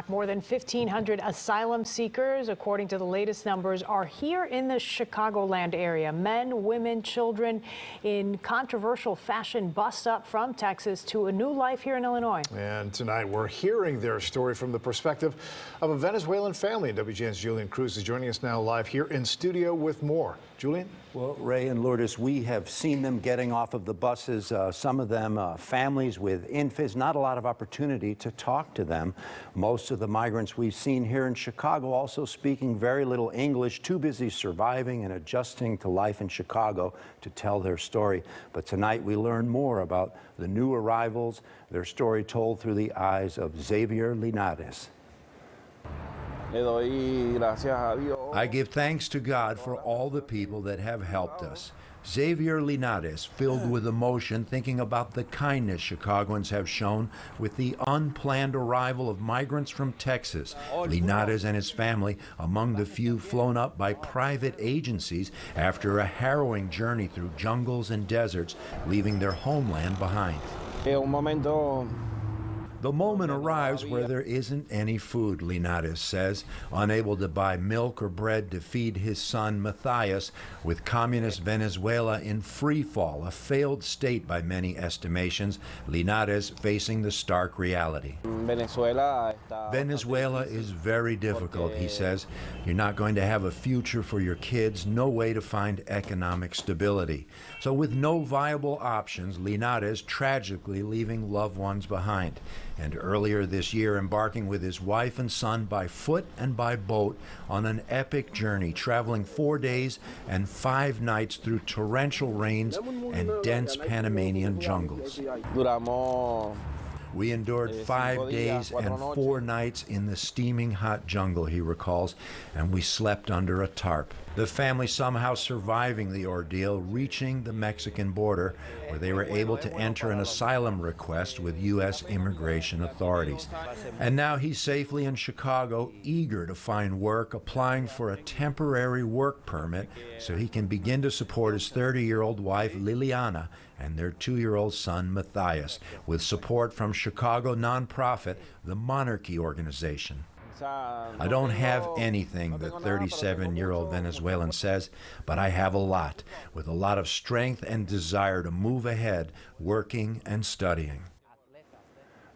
More than 1,500 asylum seekers, according to the latest numbers, are here in the Chicagoland area. Men, women, children in controversial fashion bust up from Texas to a new life here in Illinois. And tonight we're hearing their story from the perspective of a Venezuelan family. WGN's Julian Cruz is joining us now live here in studio with more. Julian? Well, Ray and Lourdes, we have seen them getting off of the buses, some of them families with infants, not a lot of opportunity to talk to them. Most of the migrants we've seen here in Chicago also speaking very little English, too busy surviving and adjusting to life in Chicago to tell their story. But tonight we learn more about the new arrivals, their story told through the eyes of Xavier Linares. I give thanks to God for all the people that have helped us. Xavier Linares, filled with emotion, thinking about the kindness Chicagoans have shown with the unplanned arrival of migrants from Texas. Linares and his family among the few flown up by private agencies after a harrowing journey through jungles and deserts, leaving their homeland behind. The moment arrives where there isn't any food, Linares says, unable to buy milk or bread to feed his son Matthias, with communist Venezuela in free fall, a failed state by many estimations. Linares facing the stark reality. Venezuela is very difficult, he says. You're not going to have a future for your kids, no way to find economic stability. So with no viable options, Linares tragically leaving loved ones behind. And earlier this year, embarking with his wife and son by foot and by boat on an epic journey, traveling 4 days and 5 nights through torrential rains and dense Panamanian jungles. We endured 5 days and 4 nights in the steaming hot jungle, he recalls, and we slept under a tarp. The family somehow surviving the ordeal, reaching the Mexican border, where they were able to enter an asylum request with U.S. immigration authorities. And now he's safely in Chicago, eager to find work, applying for a temporary work permit so he can begin to support his 30-year-old wife, Liliana, and their 2-year-old son, Matthias, with support from Chicago nonprofit, the Monarchy Organization. I don't have anything, the 37-year-old Venezuelan says, but I have a lot, with a lot of strength and desire to move ahead, working and studying.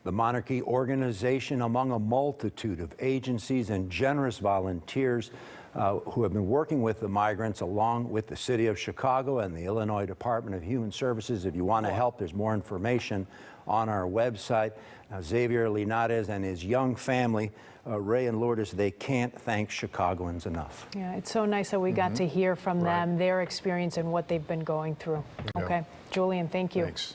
The Monarchy Organization, among a multitude of agencies and generous volunteers who have been working with the migrants along with the City of Chicago and the Illinois Department of Human Services. If you want to help, there's more information on our website. Xavier Linares and his young family, Ray and Lourdes, they can't thank Chicagoans enough. Yeah, it's so nice that we got to hear from them, their experience and what they've been going through. Okay, Julian, thank you. Thanks.